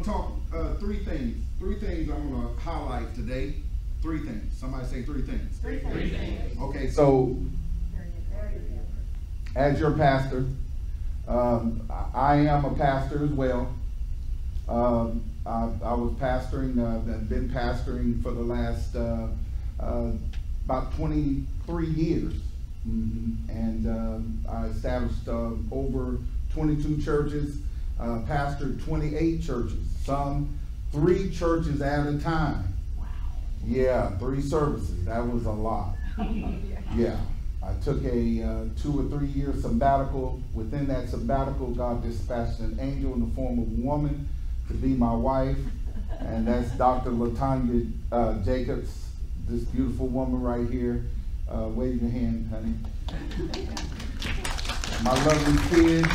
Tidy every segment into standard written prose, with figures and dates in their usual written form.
to talk three things. Three things I'm going to highlight today. Three things. Somebody say three things. Three things. Okay, so as your pastor, I am a pastor as well. I was pastoring, been pastoring for the last about 23 years. And I established over 22 churches, pastored 28 churches, some 3 churches at a time. Wow. Yeah, 3 services. That was a lot. Yeah. I took a 2 or 3 year sabbatical. Within that sabbatical, God dispatched an angel in the form of a woman to be my wife, and that's Dr. Titus Jacobs, this beautiful woman right here. Wave your hand, honey. My lovely kids,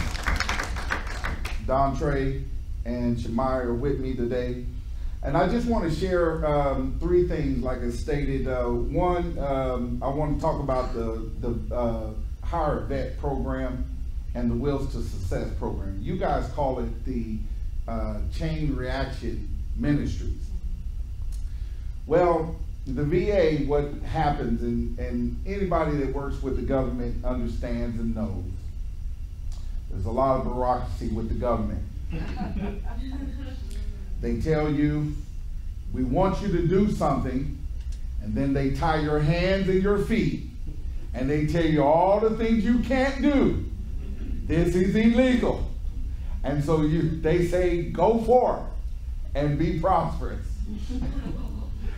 Dontre and Shemai, are with me today. And I just want to share 3 things, like I stated. One, I want to talk about the Hire Vet program and the Wills to Success program. You guys call it the Chain Reaction Ministries. Well, the VA, what happens, and anybody that works with the government understands and knows, there's a lot of bureaucracy with the government. They tell you, we want you to do something, and then they tie your hands and your feet, and they tell you all the things you can't do. This is illegal. And so they say, go forth and be prosperous.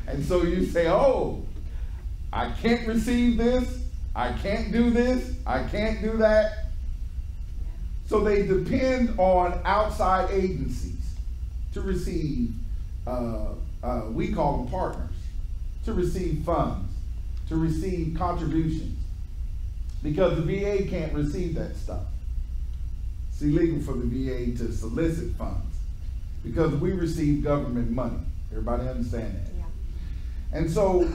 And so you say, oh, I can't receive this, I can't do this, I can't do that. So they depend on outside agencies to receive, we call them partners, to receive funds, to receive contributions. Because the VA can't receive that stuff. It's illegal for the VA to solicit funds because we receive government money. Everybody understand that? Yeah. And so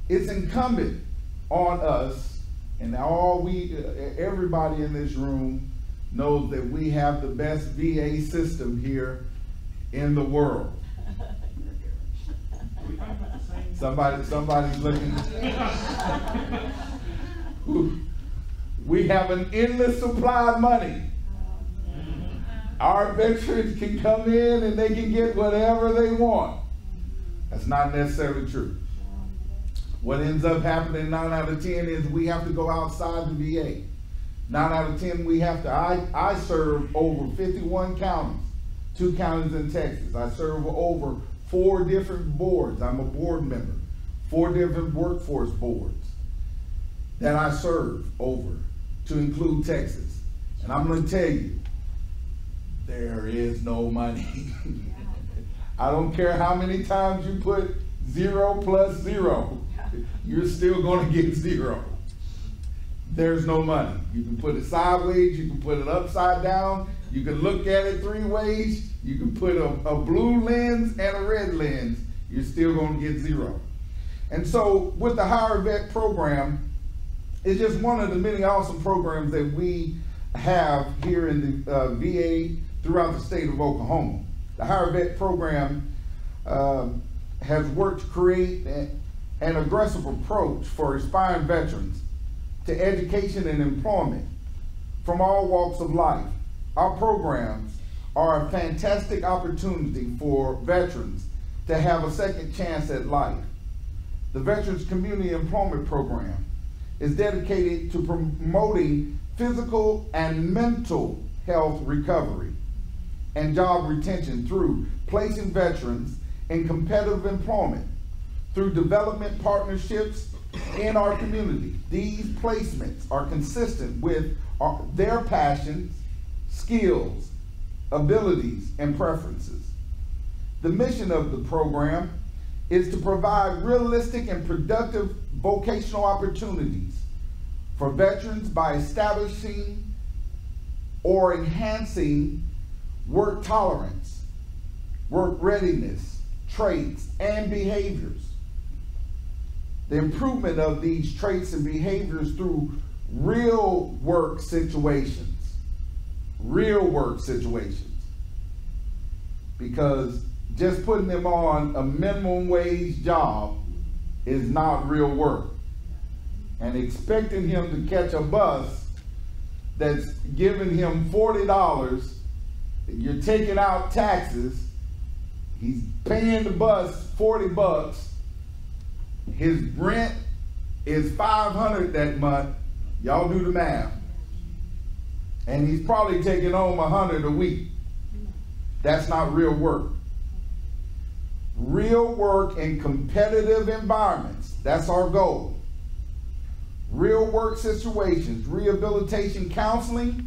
it's incumbent on us, and everybody in this room knows that we have the best VA system here in the world. Somebody's looking. We have an endless supply of money. Our veterans can come in and they can get whatever they want. That's not necessarily true. What ends up happening 9 out of 10 is we have to go outside the VA. 9 out of 10 we have to, I serve over 51 counties, 2 counties in Texas. I serve over 4 different boards. I'm a board member, 4 different workforce boards that I serve over, to include Texas. And I'm going to tell you, there is no money. I don't care how many times you put 0 plus 0, you're still going to get 0. There's no money. You can put it sideways, you can put it upside down, you can look at it 3 ways, you can put a blue lens and a red lens, you're still going to get 0. And so with the Hire Vet program, it's just one of the many awesome programs that we have here in the VA throughout the state of Oklahoma. The Hire Vet program has worked to create an aggressive approach for aspiring veterans to education and employment from all walks of life. Our programs are a fantastic opportunity for veterans to have a second chance at life. The Veterans Community Employment Program is dedicated to promoting physical and mental health recovery and job retention through placing veterans in competitive employment through development partnerships in our community. These placements are consistent with their passions, skills, abilities, and preferences. The mission of the program is to provide realistic and productive vocational opportunities for veterans by establishing or enhancing work tolerance, work readiness, traits, and behaviors. The improvement of these traits and behaviors through real work situations. Real work situations. because just putting them on a minimum wage job is not real work. And expecting him to catch a bus that's giving him $40, you're taking out taxes, he's paying the bus $40, his rent is $500 that month, y'all do the math, and he's probably taking home $100 a week. That's not real work. Real work in competitive environments, that's our goal. Real work situations, rehabilitation counseling,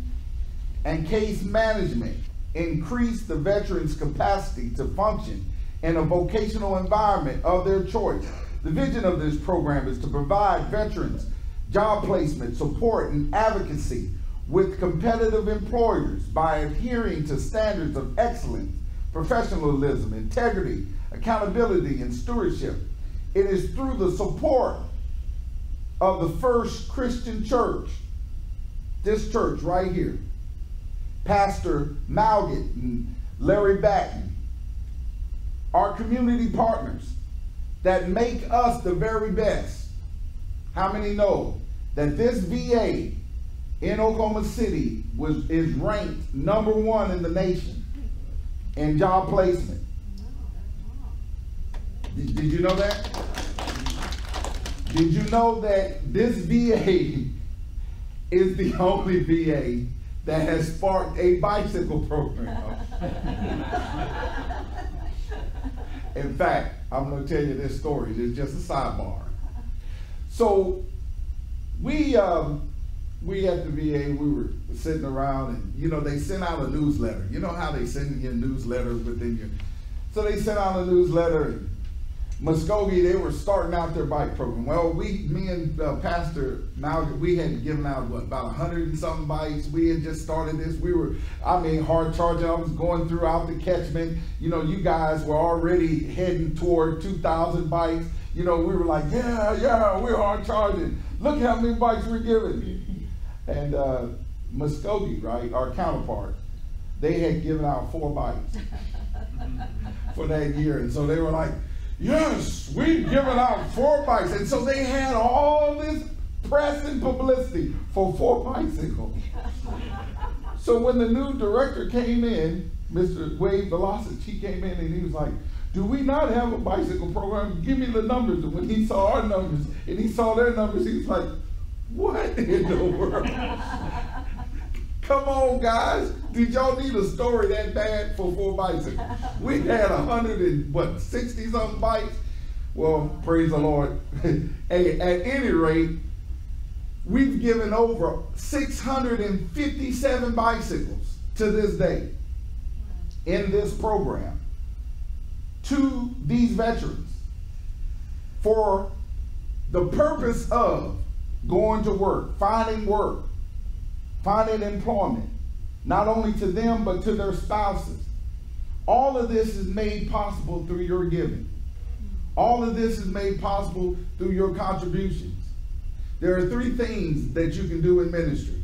and case management increase the veteran's capacity to function in a vocational environment of their choice. The vision of this program is to provide veterans job placement, support, and advocacy with competitive employers by adhering to standards of excellence, professionalism, integrity, accountability, and stewardship. It is through the support of the First Christian Church, this church right here, Pastor Malgett and Larry Batten, our community partners that make us the very best. How many know that this VA in Oklahoma City is ranked #1 in the nation in job placement? Did you know that? Did you know that this VA is the only VA that has sparked a bicycle program? In fact, I'm going to tell you this story. It's just a sidebar. So we at the VA, we were sitting around, and you know, they sent out a newsletter. You know how they send you newsletters within your, so they sent out a newsletter, and Muskogee, they were starting out their bike program. Well, me and Pastor Malgett, we had given out, what, about 100 and something bikes. We had just started this. We were, hard charging. I was going throughout the catchment. You know, you guys were already heading toward 2,000 bikes. You know, we were like, yeah, we're hard charging. Look how many bikes we're giving. And Muskogee, right, our counterpart, they had given out 4 bikes for that year. And so they were like, yes, we've given out 4 bikes. And so they had all this press and publicity for 4 bicycles. So when the new director came in, Mr. Wade Velocich, he came in and he was like, do we not have a bicycle program? Give me the numbers. And when he saw our numbers and he saw their numbers, he was like, what in the world? Come on, guys. Did y'all need a story that bad for 4 bicycles? We had 160 something bikes. Well, praise the Lord. Hey, at any rate, we've given over 657 bicycles to this day in this program to these veterans for the purpose of going to work, finding employment, not only to them, but to their spouses. All of this is made possible through your giving. All of this is made possible through your contributions. There are 3 things that you can do in ministry: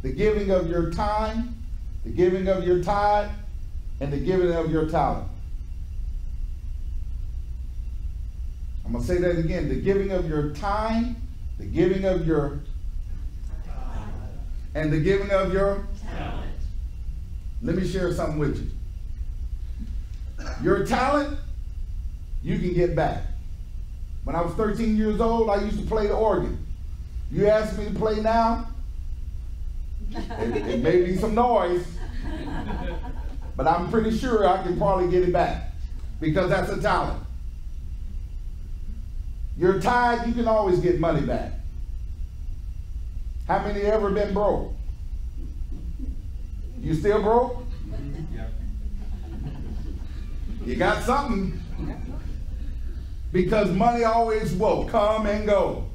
the giving of your time, the giving of your tithe, and the giving of your talent. I'm going to say that again: the giving of your time, the giving of your and the giving of your talent. Let me share something with you. Your talent, you can get back. When I was 13 years old, I used to play the organ. You ask me to play now, it may be some noise, but I'm pretty sure I can probably get it back, because that's a talent. Your tithe, you can always get money back. How many ever been broke? You still broke? You got something. Because money always will come and go.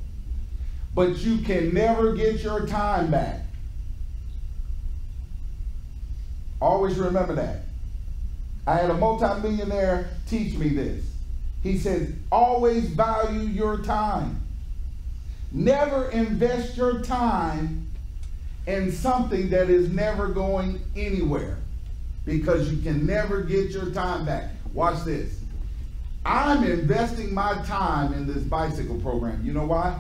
But you can never get your time back. Always remember that. I had a multimillionaire teach me this. He says, always value your time. Never invest your time in something that is never going anywhere. because you can never get your time back. Watch this. I'm investing my time in this bicycle program. You know why?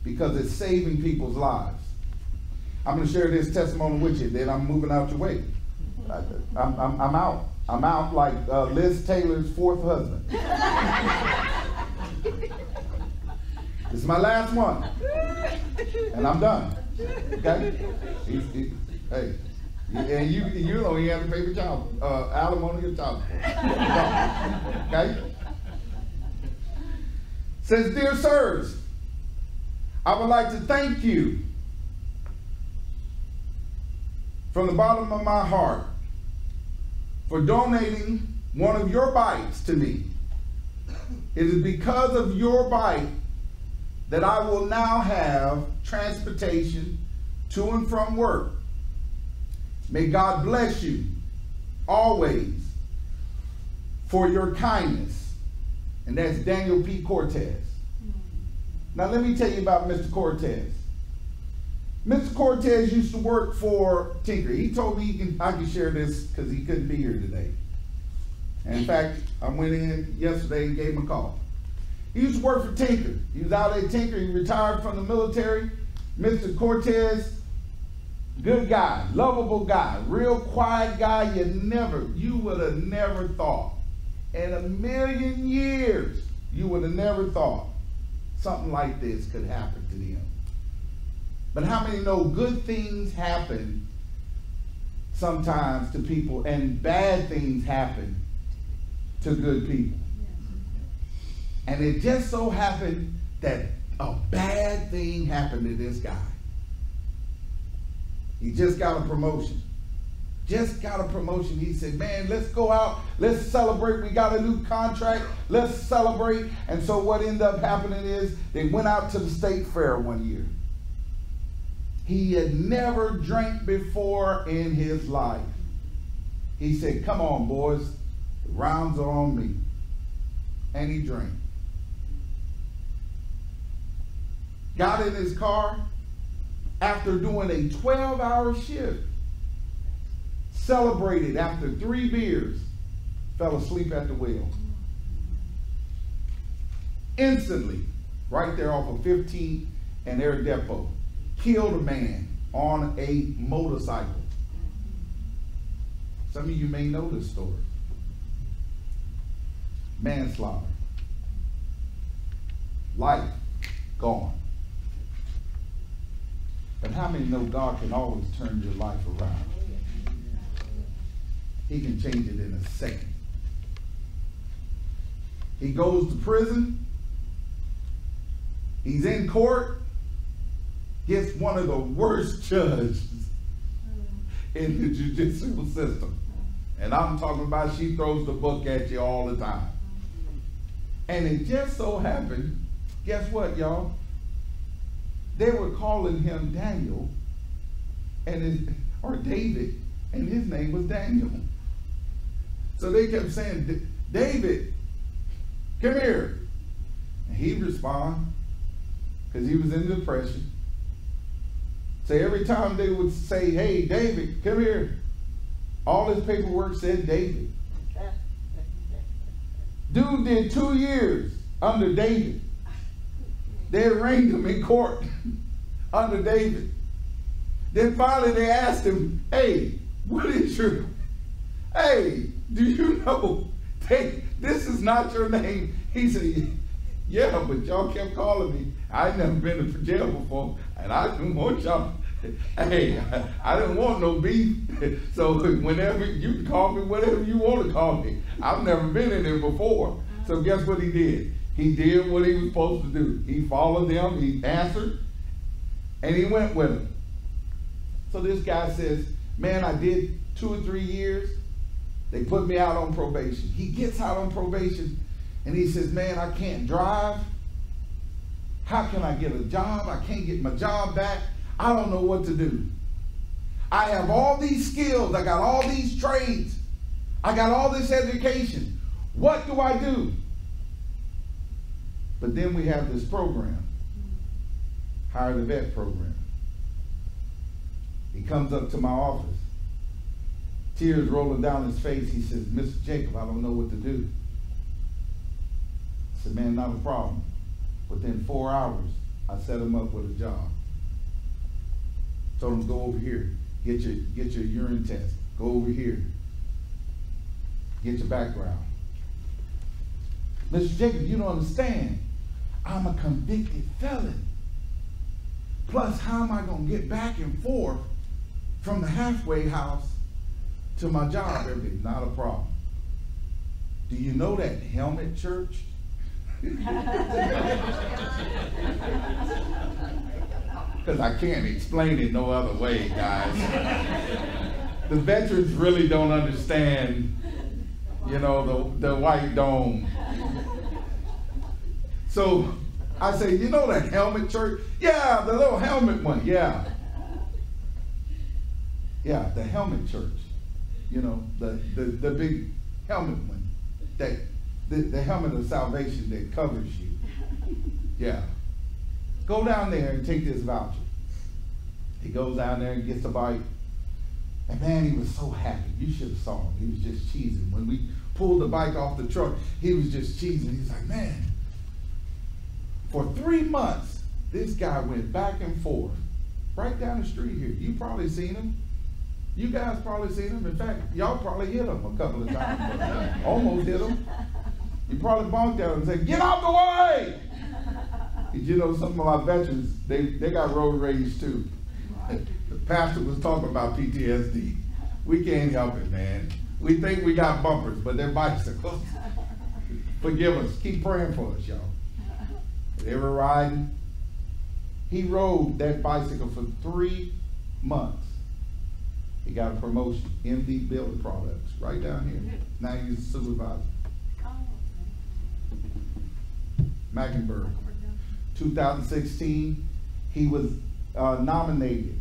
Because it's saving people's lives. I'm going to share this testimony with you, then I'm moving out your way. I'm out. I'm out like Liz Taylor's fourth husband. This is my last one. And I'm done. Okay? Hey. And you don't even have to pay for child alimony or child support. Okay? Says, dear sirs, I would like to thank you from the bottom of my heart for donating one of your bikes to me. It is because of your bike that I will now have transportation to and from work. May God bless you always for your kindness. And that's Daniel P. Cortez. Now let me tell you about Mr. Cortez. Mr. Cortez used to work for Tinker. He told me I could share this because he couldn't be here today. And in fact, I went in yesterday and gave him a call. He used to work for Tinker. He was out at Tinker. He retired from the military. Mr. Cortez, good guy, lovable guy, real quiet guy. You would have never thought in a million years, you would have never thought something like this could happen to them. But how many know good things happen sometimes to people and bad things happen to good people? And it just so happened that a bad thing happened to this guy. He just got a promotion. Just got a promotion. He said, man, let's go out. Let's celebrate. We got a new contract. Let's celebrate. And so what ended up happening is they went out to the state fair one year. He had never drank before in his life. He said, come on, boys. The rounds are on me. And he drank. Got in his car after doing a 12-hour shift. Celebrated after 3 beers. Fell asleep at the wheel. Instantly, right there off of 15th and Air Depot. Killed a man on a motorcycle. Some of you may know this story. Manslaughter. Life gone. But how many know God can always turn your life around? He can change it in a second. He goes to prison. He's in court. Gets one of the worst judges in the judicial system. And I'm talking about she throws the book at you all the time. And it just so happened, guess what, y'all? They were calling him Daniel, or David, and his name was Daniel. So they kept saying, David, come here. And he'd respond, because he was in depression. So every time they would say, hey, David, come here, all his paperwork said David. Dude did 2 years under David. They arraigned him in court under David. Then finally they asked him, hey, what is your, hey, do you know, this is not your name? He said, yeah, but y'all kept calling me. I'd never been to jail before, and I didn't want y'all, hey, I didn't want no beef. So whenever, you can call me whatever you want to call me. I've never been in there before. So guess what he did? He did what he was supposed to do. He followed them, he answered, and he went with them. So this guy says, man, I did 2 or 3 years. They put me out on probation. He gets out on probation, and he says, man, I can't drive. How can I get a job? I can't get my job back. I don't know what to do. I have all these skills. I got all these trades. I got all this education. What do I do? But then we have this program, Hire the Vet program. He comes up to my office. tears rolling down his face. He says, Mr. Jacob, I don't know what to do. I said, man, not a problem. Within 4 hours, I set him up with a job. Told him, go over here, get your urine test. Go over here, get your background. Mr. Jacob, you don't understand. I'm a convicted felon. Plus, how am I going to get back and forth from the halfway house to my job every day? Not a problem. Do you know that Helmet Church? Because I can't explain it no other way, guys. The veterans really don't understand, you know, the white dome. So I say, you know that Helmet Church? Yeah, the little helmet one, yeah. Yeah, the Helmet Church. You know, the big helmet one. The helmet of salvation that covers you. Yeah. Go down there and take this voucher. He goes down there and gets a bike. And man, he was so happy. You should have saw him. He was just cheesing. When we pulled the bike off the truck, he was just cheesing. He's like, man, for 3 months, this guy went back and forth right down the street here. You probably seen him. You guys probably seen him. In fact, y'all probably hit him a couple of times. Almost hit him. You probably bonked at him and said, get out the way! You know, some of our veterans, they got road rage too. The pastor was talking about PTSD. We can't help it, man. We think we got bumpers, but they're bicycles. Forgive us. Keep praying for us, y'all. They were riding. He rode that bicycle for 3 months. He got a promotion, MD Building Products, right down here. Now he's a supervisor. Mecklenburg. 2016, he was nominated.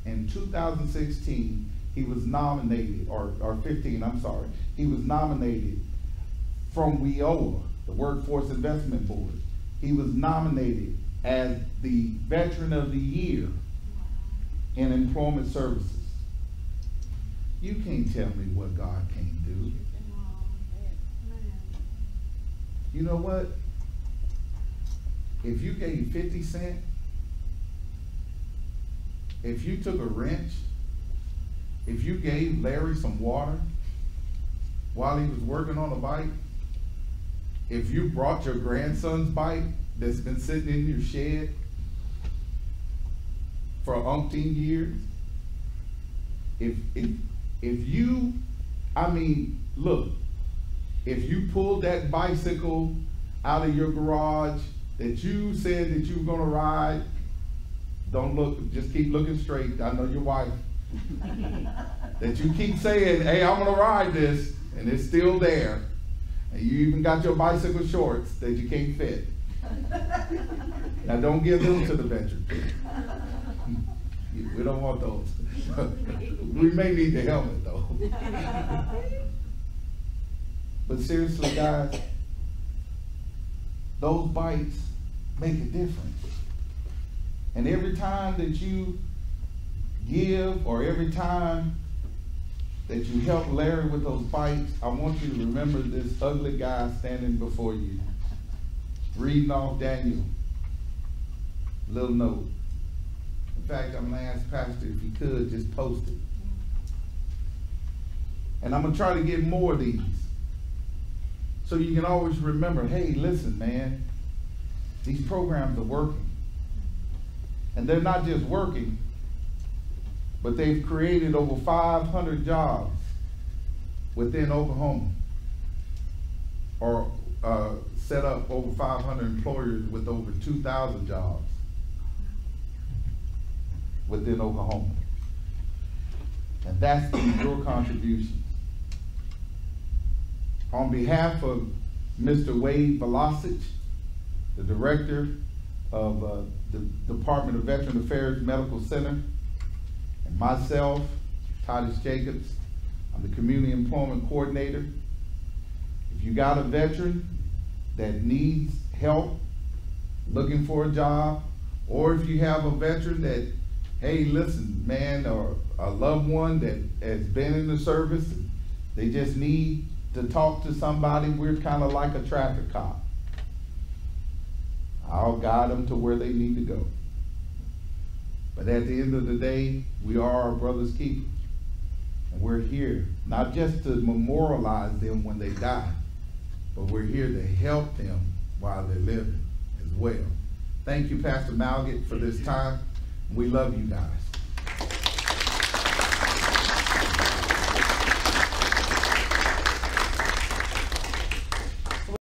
In 2016, he was nominated, or 15, I'm sorry. He was nominated from WIOA, the Workforce Investment Board. He was nominated as the Veteran of the Year in Employment Services. You can't tell me what God can't do. You know what? If you gave 50 cents, if you took a wrench, if you gave Larry some water while he was working on a bike, if you brought your grandson's bike that's been sitting in your shed for umpteen years, if you, I mean, look, if you pulled that bicycle out of your garage that you said that you were gonna ride, don't look, just keep looking straight. I know your wife. That you keep saying, hey, I'm gonna ride this, and it's still there. And you even got your bicycle shorts that you can't fit. Now don't give them to the veterans. We don't want those. We may need the helmet though. But seriously, guys, those bikes make a difference. And every time that you give, or every time that you help Larry with those bikes, I want you to remember this ugly guy standing before you, reading off Daniel. Little note. In fact, I'm going to ask Pastor if he could just post it. And I'm going to try to get more of these. So you can always remember, hey, listen, man, these programs are working. And they're not just working, but they've created over 500 jobs within Oklahoma, or set up over 500 employers with over 2,000 jobs within Oklahoma. And that's your contribution. On behalf of Mr. Wade Velosich, the director of the Department of Veteran Affairs Medical Center, and myself, Titus Jacobs, I'm the Community Employment Coordinator. If you got a veteran that needs help looking for a job, or if you have a veteran that hey, listen, man, or a loved one that has been in the service, they just need to talk to somebody, we're kind of like a traffic cop. I'll guide them to where they need to go. But at the end of the day, we are our brother's keeper. And we're here, not just to memorialize them when they die, but we're here to help them while they're living as well. Thank you, Pastor Malgett, for this time. We love you guys.